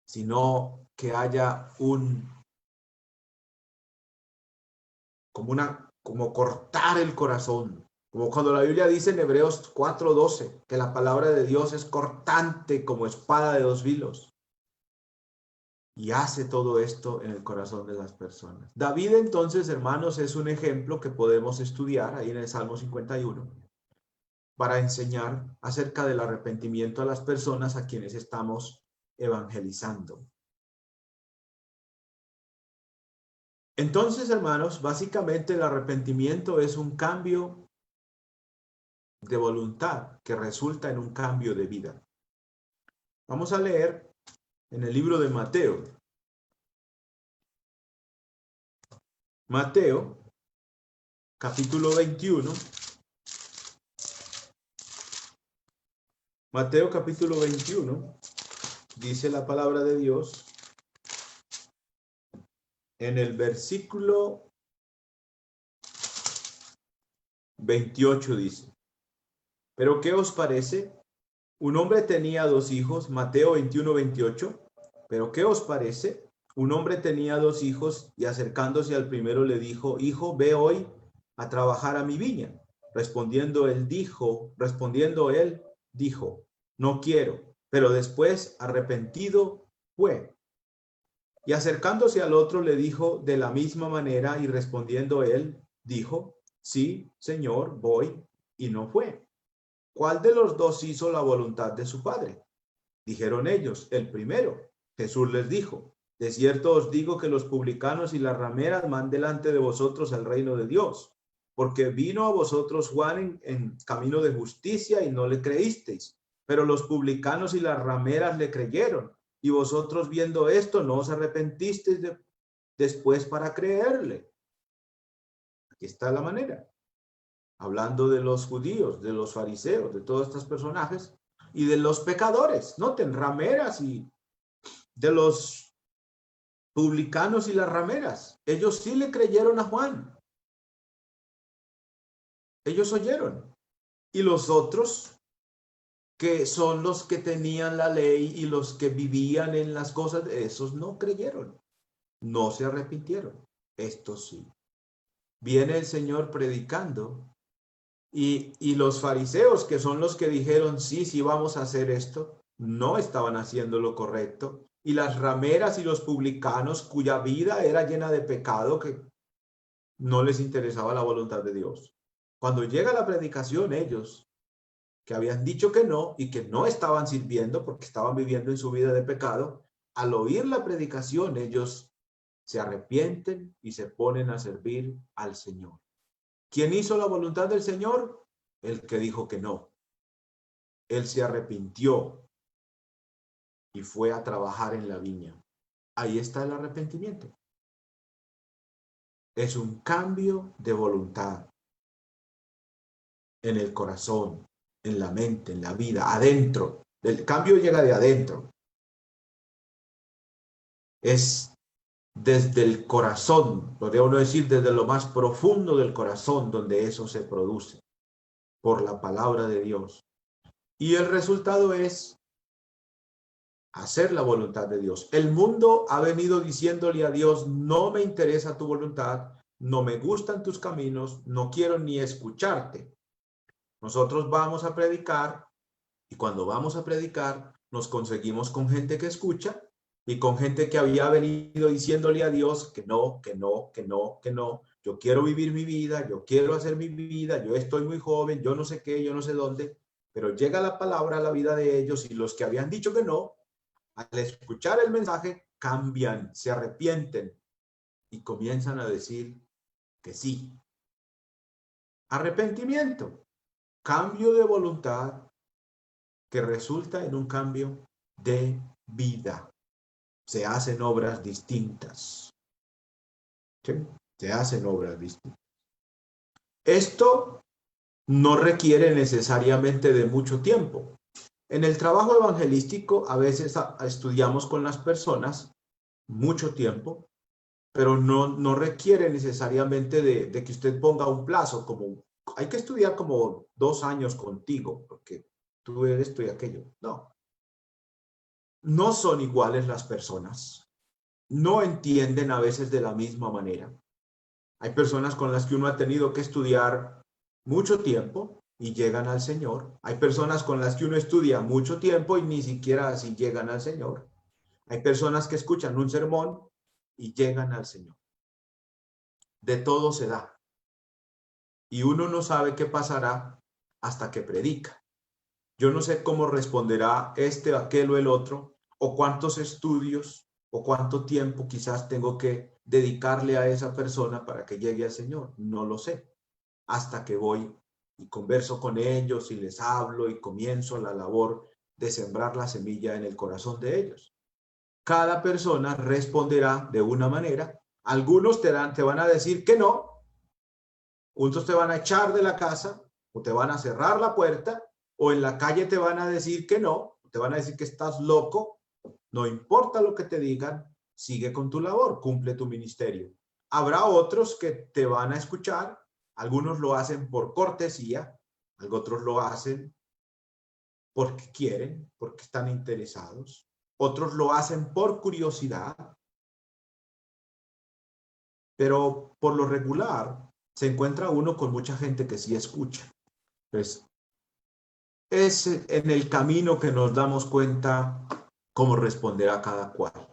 sino que haya como cortar el corazón, como cuando la Biblia dice en Hebreos 4:12 que la palabra de Dios es cortante como espada de dos filos. Y hace todo esto en el corazón de las personas. David, entonces, hermanos, es un ejemplo que podemos estudiar ahí en el Salmo 51 para enseñar acerca del arrepentimiento a las personas a quienes estamos evangelizando. Entonces, hermanos, básicamente el arrepentimiento es un cambio de voluntad que resulta en un cambio de vida. Vamos a leer en el libro de Mateo. Mateo, capítulo 21. Mateo, capítulo 21, dice la palabra de Dios en el versículo 28 dice: ¿pero qué os parece? Un hombre tenía dos hijos, Mateo 21:28. ¿Pero qué os parece? Un hombre tenía dos hijos y acercándose al primero le dijo: hijo, ve hoy a trabajar a mi viña. Respondiendo él dijo: no quiero. Pero después, arrepentido, fue. Y acercándose al otro le dijo de la misma manera, y respondiendo él, dijo: sí, Señor, voy, y no fue. ¿Cuál de los dos hizo la voluntad de su padre? Dijeron ellos: el primero. Jesús les dijo: de cierto os digo que los publicanos y las rameras van delante de vosotros al reino de Dios, porque vino a vosotros Juan en camino de justicia y no le creísteis, pero los publicanos y las rameras le creyeron, y vosotros viendo esto no os arrepentisteis después para creerle. Aquí está la manera. Hablando de los judíos, de los fariseos, de todos estos personajes, y de los pecadores, noten, rameras y de los publicanos y las rameras. Ellos sí le creyeron a Juan. Ellos oyeron. Y los otros, que son los que tenían la ley y los que vivían en las cosas, esos no creyeron. No se arrepintieron. Estos sí. Viene el Señor predicando y los fariseos, que son los que dijeron, sí, vamos a hacer esto, no estaban haciendo lo correcto. Y las rameras y los publicanos, cuya vida era llena de pecado, que no les interesaba la voluntad de Dios. Cuando llega la predicación, ellos que habían dicho que no y que no estaban sirviendo porque estaban viviendo en su vida de pecado, al oír la predicación, ellos se arrepienten y se ponen a servir al Señor. ¿Quién hizo la voluntad del Señor? El que dijo que no. Él se arrepintió y fue a trabajar en la viña. Ahí está el arrepentimiento. Es un cambio de voluntad en el corazón, en la mente, en la vida, adentro. El cambio llega de adentro. Es desde el corazón, podría uno decir desde lo más profundo del corazón, donde eso se produce, por la palabra de Dios. Y el resultado es hacer la voluntad de Dios. El mundo ha venido diciéndole a Dios, no me interesa tu voluntad, no me gustan tus caminos, no quiero ni escucharte. Nosotros vamos a predicar y cuando vamos a predicar nos conseguimos con gente que escucha y con gente que había venido diciéndole a Dios que no, que no, que no, que no. Yo quiero vivir mi vida, yo quiero hacer mi vida, yo estoy muy joven, yo no sé qué, yo no sé dónde. Pero llega la palabra a la vida de ellos y los que habían dicho que no, al escuchar el mensaje, cambian, se arrepienten y comienzan a decir que sí. Arrepentimiento, cambio de voluntad que resulta en un cambio de vida. Se hacen obras distintas. ¿Sí? Se hacen obras distintas. Esto no requiere necesariamente de mucho tiempo. En el trabajo evangelístico a veces estudiamos con las personas mucho tiempo, pero no requiere necesariamente de que usted ponga un plazo, como hay que estudiar como 2 años contigo, porque tú eres esto y aquello. No. No son iguales las personas. No entienden a veces de la misma manera. Hay personas con las que uno ha tenido que estudiar mucho tiempo y llegan al Señor. Hay personas con las que uno estudia mucho tiempo y ni siquiera así llegan al Señor. Hay personas que escuchan un sermón y llegan al Señor. De todo se da. Y uno no sabe qué pasará hasta que predica. Yo no sé cómo responderá este, aquel o el otro, o cuántos estudios, o cuánto tiempo quizás tengo que dedicarle a esa persona para que llegue al Señor. No lo sé. Hasta que voy y converso con ellos y les hablo y comienzo la labor de sembrar la semilla en el corazón de ellos. Cada persona responderá de una manera. Algunos te van a decir que no, otros te van a echar de la casa o te van a cerrar la puerta o en la calle te van a decir que no, te van a decir que estás loco. No importa lo que te digan, sigue con tu labor, cumple tu ministerio. Habrá otros que te van a escuchar, algunos lo hacen por cortesía, otros lo hacen porque quieren, porque están interesados, otros lo hacen por curiosidad, pero por lo regular se encuentra uno con mucha gente que sí escucha. Pues es en el camino que nos damos cuenta cómo responderá cada cual.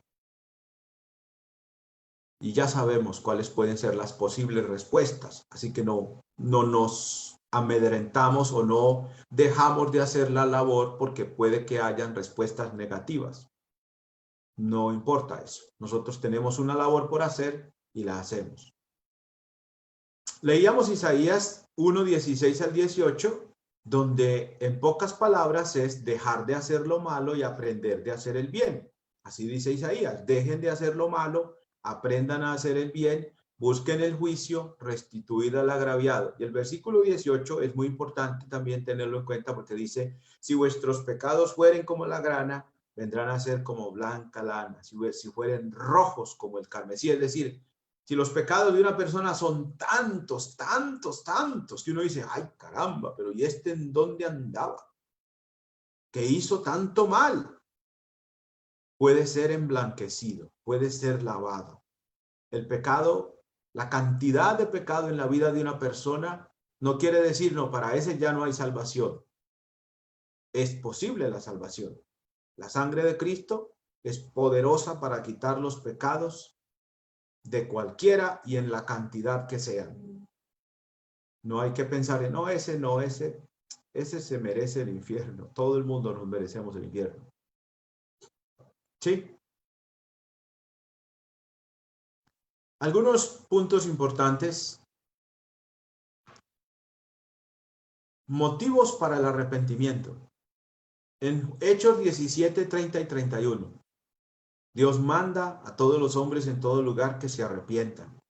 Y ya sabemos cuáles pueden ser las posibles respuestas, así que no nos amedrentamos o no dejamos de hacer la labor porque puede que hayan respuestas negativas. No importa eso. Nosotros tenemos una labor por hacer y la hacemos. Leíamos Isaías 1:16 al 18, donde en pocas palabras es dejar de hacer lo malo y aprender de hacer el bien. Así dice Isaías, dejen de hacer lo malo, aprendan a hacer el bien, busquen el juicio, restituir al agraviado. Y el versículo 18 es muy importante también tenerlo en cuenta porque dice, si vuestros pecados fueren como la grana, vendrán a ser como blanca lana, si fueren rojos como el carmesí, es decir, si los pecados de una persona son tantos, tantos, tantos, que uno dice, ay caramba, pero ¿y este en dónde andaba? ¿Qué hizo tanto mal? Puede ser emblanquecido, puede ser lavado. El pecado, la cantidad de pecado en la vida de una persona no quiere decir, no, para ese ya no hay salvación. Es posible la salvación. La sangre de Cristo es poderosa para quitar los pecados de cualquiera y en la cantidad que sean. No hay que pensar en, no, ese se merece el infierno. Todo el mundo nos merecemos el infierno. ¿Sí? Algunos puntos importantes. Motivos para el arrepentimiento. En Hechos 17, 30 y 31. Dios manda a todos los hombres en todo lugar que se arrepientan.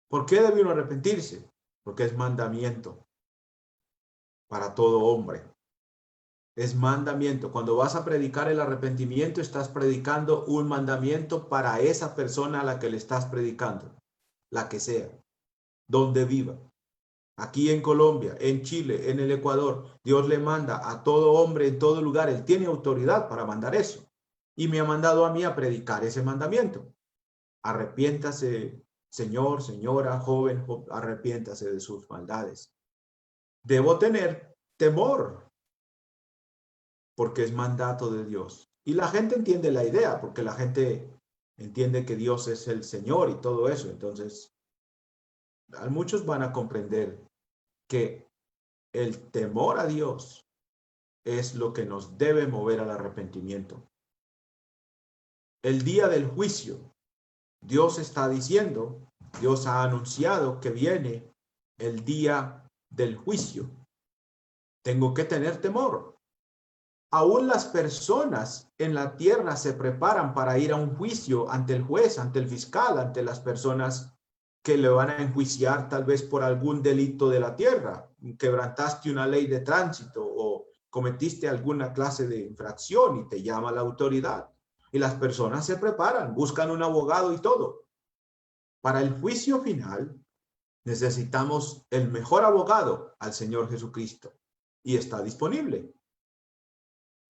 ¿Por qué debe uno arrepentirse? Porque es mandamiento para todo hombre. Es mandamiento. Cuando vas a predicar el arrepentimiento, estás predicando un mandamiento para esa persona a la que le estás predicando, la que sea, donde viva. Aquí en Colombia, en Chile, en el Ecuador, Dios le manda a todo hombre en todo lugar. Él tiene autoridad para mandar eso. Y me ha mandado a mí a predicar ese mandamiento. Arrepiéntase, señor, señora, joven, arrepiéntase de sus maldades. Debo tener temor, porque es mandato de Dios. Y la gente entiende la idea, porque la gente entiende que Dios es el Señor y todo eso. Entonces, muchos van a comprender que el temor a Dios es lo que nos debe mover al arrepentimiento. El día del juicio, Dios está diciendo, Dios ha anunciado que viene el día del juicio. Tengo que tener temor. Aún las personas en la tierra se preparan para ir a un juicio ante el juez, ante el fiscal, ante las personas que le van a enjuiciar tal vez por algún delito de la tierra. Quebrantaste una ley de tránsito o cometiste alguna clase de infracción y te llama la autoridad. Y las personas se preparan, buscan un abogado y todo. Para el juicio final necesitamos el mejor abogado, al Señor Jesucristo. Y está disponible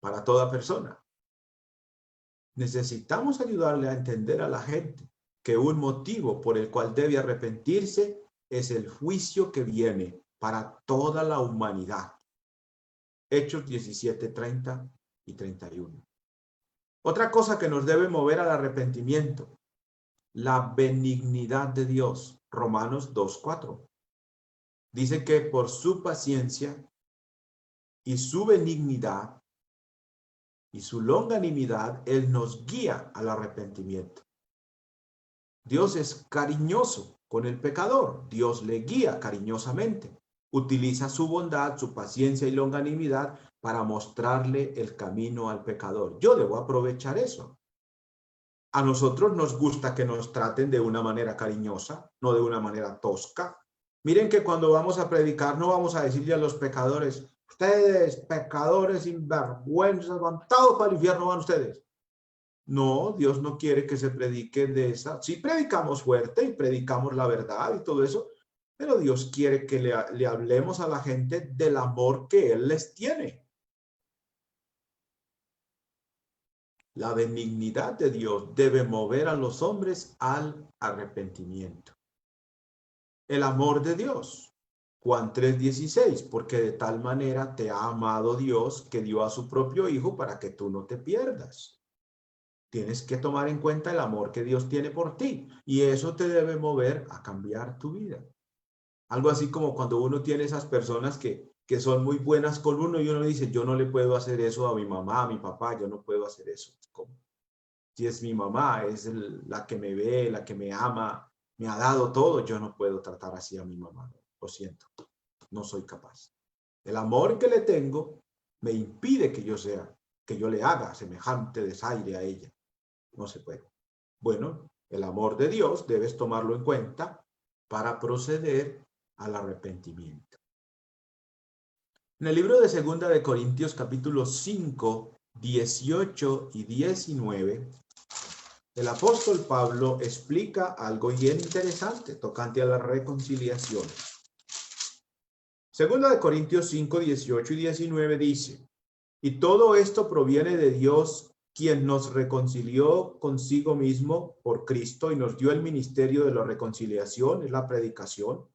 para toda persona. Necesitamos ayudarle a entender a la gente que un motivo por el cual debe arrepentirse es el juicio que viene para toda la humanidad. Hechos 17, 30 y 31. Otra cosa que nos debe mover al arrepentimiento, la benignidad de Dios. Romanos 2, 4. Dice que por su paciencia y su benignidad y su longanimidad, Él nos guía al arrepentimiento. Dios es cariñoso con el pecador. Dios le guía cariñosamente. Utiliza su bondad, su paciencia y longanimidad para mostrarle el camino al pecador. Yo debo aprovechar eso. A nosotros nos gusta que nos traten de una manera cariñosa, no de una manera tosca. Miren que cuando vamos a predicar no vamos a decirle a los pecadores, ustedes, pecadores sinvergüenzas, van todos para el infierno, van ustedes. No, Dios no quiere que se predique de esa. Sí predicamos fuerte y predicamos la verdad y todo eso, pero Dios quiere que le hablemos a la gente del amor que Él les tiene. La benignidad de Dios debe mover a los hombres al arrepentimiento. El amor de Dios. Juan 3:16, porque de tal manera te ha amado Dios que dio a su propio Hijo para que tú no te pierdas. Tienes que tomar en cuenta el amor que Dios tiene por ti y eso te debe mover a cambiar tu vida. Algo así como cuando uno tiene esas personas que son muy buenas con uno y uno dice, yo no le puedo hacer eso a mi mamá, a mi papá, yo no puedo hacer eso. ¿Cómo? Si es mi mamá, es la que me ve, la que me ama, me ha dado todo, yo no puedo tratar así a mi mamá. Lo siento, no soy capaz. El amor que le tengo me impide que yo le haga semejante desaire a ella. No se puede. Bueno, el amor de Dios debes tomarlo en cuenta para proceder al arrepentimiento. En el libro de Segunda de Corintios, capítulo 5, 18 y 19, el apóstol Pablo explica algo bien interesante tocante a la reconciliación. Segunda de Corintios 5, 18 y 19 dice, y todo esto proviene de Dios, quien nos reconcilió consigo mismo por Cristo y nos dio el ministerio de la reconciliación, es la predicación,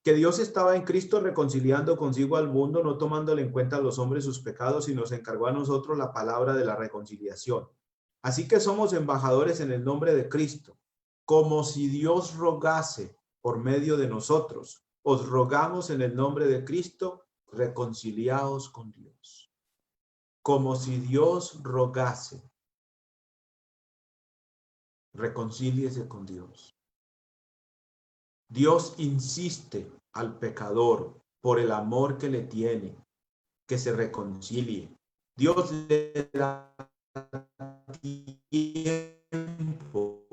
que Dios estaba en Cristo reconciliando consigo al mundo, no tomándole en cuenta a los hombres sus pecados, y nos encargó a nosotros la palabra de la reconciliación. Así que somos embajadores en el nombre de Cristo. como si Dios rogase por medio de nosotros. Os rogamos en el nombre de Cristo, reconciliaos con Dios. Como si Dios rogase, reconcíliese con Dios. Dios insiste al pecador por el amor que le tiene, que se reconcilie. Dios le da tiempo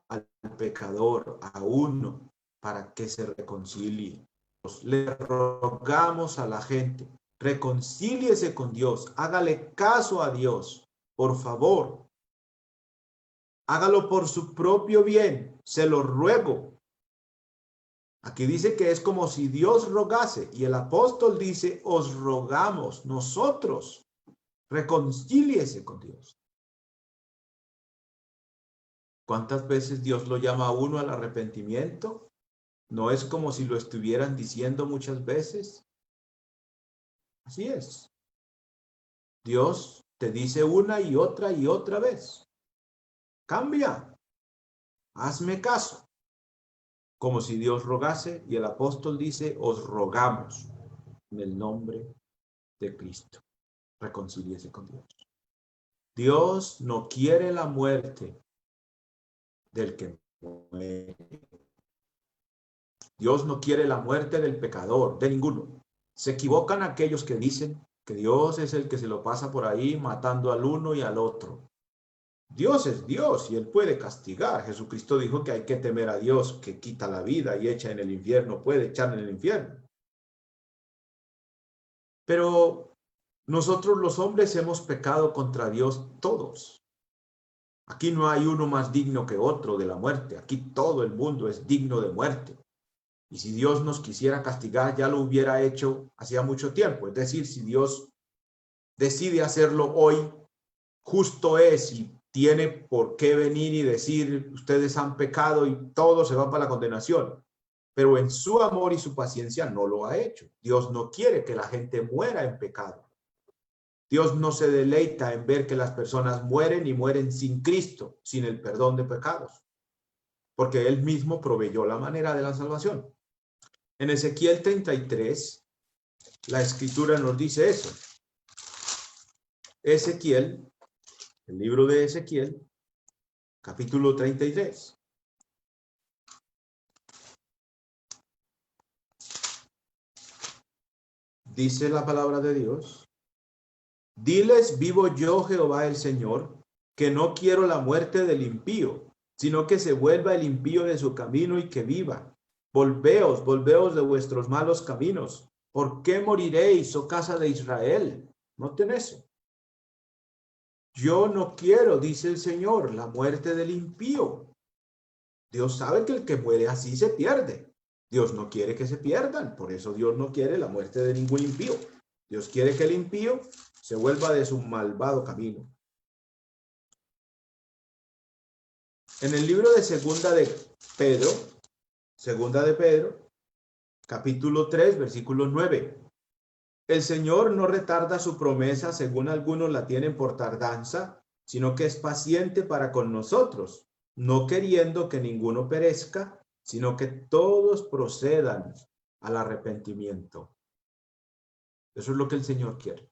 al pecador, a uno, para que se reconcilie. Le rogamos a la gente, reconcíliese con Dios, hágale caso a Dios, por favor. Hágalo por su propio bien, se lo ruego. Aquí dice que es como si Dios rogase, y el apóstol dice, os rogamos nosotros, reconcíliese con Dios. ¿Cuántas veces Dios lo llama a uno al arrepentimiento? ¿No es como si lo estuvieran diciendo muchas veces? Así es. Dios te dice una y otra vez. Cambia. Hazme caso. Como si Dios rogase, y el apóstol dice, os rogamos en el nombre de Cristo. Reconcíliese con Dios. Dios no quiere la muerte del que muere. Dios no quiere la muerte del pecador, de ninguno. Se equivocan aquellos que dicen que Dios es el que se lo pasa por ahí matando al uno y al otro. Dios es Dios y Él puede castigar. Jesucristo dijo que hay que temer a Dios, que quita la vida y echa en el infierno, puede echar en el infierno. Pero nosotros los hombres hemos pecado contra Dios todos. Aquí no hay uno más digno que otro de la muerte. Aquí todo el mundo es digno de muerte. Y si Dios nos quisiera castigar, ya lo hubiera hecho hacía mucho tiempo. Es decir, si Dios decide hacerlo hoy, justo es y tiene por qué venir y decir, ustedes han pecado y todo se va para la condenación. Pero en su amor y su paciencia no lo ha hecho. Dios no quiere que la gente muera en pecado. Dios no se deleita en ver que las personas mueren y mueren sin Cristo, sin el perdón de pecados, porque Él mismo proveyó la manera de la salvación. En Ezequiel 33, la Escritura nos dice eso. Ezequiel, el libro de Ezequiel, capítulo 33. Dice la palabra de Dios: diles, vivo yo, Jehová el Señor, que no quiero la muerte del impío, sino que se vuelva el impío de su camino y que viva. Volveos, volveos de vuestros malos caminos. ¿Por qué moriréis, oh casa de Israel? Noten eso. Yo no quiero, dice el Señor, la muerte del impío. Dios sabe que el que muere así se pierde. Dios no quiere que se pierdan, por eso Dios no quiere la muerte de ningún impío. Dios quiere que el impío se vuelva de su malvado camino. En el libro de Segunda de Pedro, capítulo 3, versículo 9. El Señor no retarda su promesa, según algunos la tienen por tardanza, sino que es paciente para con nosotros, no queriendo que ninguno perezca, sino que todos procedan al arrepentimiento. Eso es lo que el Señor quiere.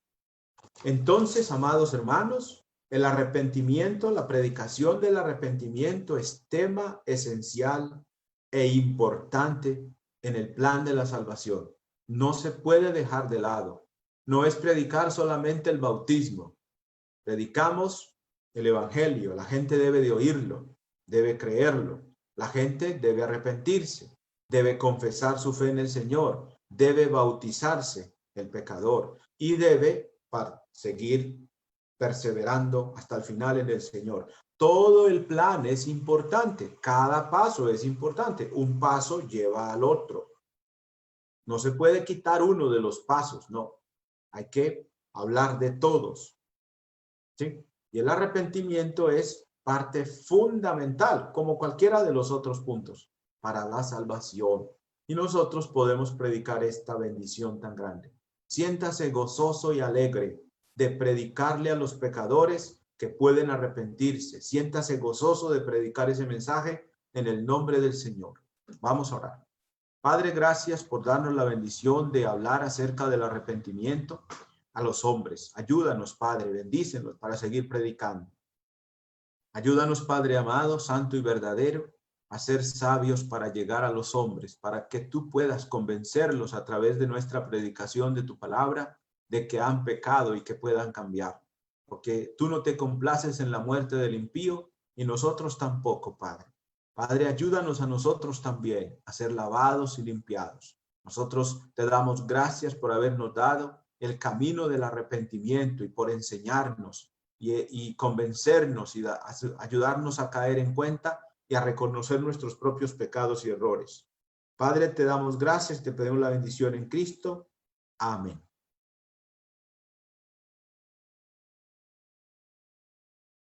Entonces, amados hermanos, el arrepentimiento, la predicación del arrepentimiento es tema esencial e importante en el plan de la salvación. No se puede dejar de lado. No es predicar solamente el bautismo. Predicamos el evangelio. La gente debe de oírlo, debe creerlo. La gente debe arrepentirse, debe confesar su fe en el Señor, debe bautizarse el pecador y debe seguir perseverando hasta el final en el Señor. Todo el plan es importante, cada paso es importante. Un paso lleva al otro. No se puede quitar uno de los pasos, no. Hay que hablar de todos, ¿sí? Y el arrepentimiento es parte fundamental, como cualquiera de los otros puntos, para la salvación. Y nosotros podemos predicar esta bendición tan grande. Siéntase gozoso y alegre de predicarle a los pecadores que pueden arrepentirse. Siéntase gozoso de predicar ese mensaje en el nombre del Señor. Vamos a orar. Padre, gracias por darnos la bendición de hablar acerca del arrepentimiento a los hombres. Ayúdanos, Padre, bendícenos para seguir predicando. Ayúdanos, Padre amado, santo y verdadero, a ser sabios para llegar a los hombres, para que tú puedas convencerlos a través de nuestra predicación de tu palabra, de que han pecado y que puedan cambiar. Porque tú no te complaces en la muerte del impío y nosotros tampoco, Padre. Padre, ayúdanos a nosotros también a ser lavados y limpiados. Nosotros te damos gracias por habernos dado el camino del arrepentimiento y por enseñarnos y convencernos y ayudarnos a caer en cuenta y a reconocer nuestros propios pecados y errores. Padre, te damos gracias, te pedimos la bendición en Cristo. Amén.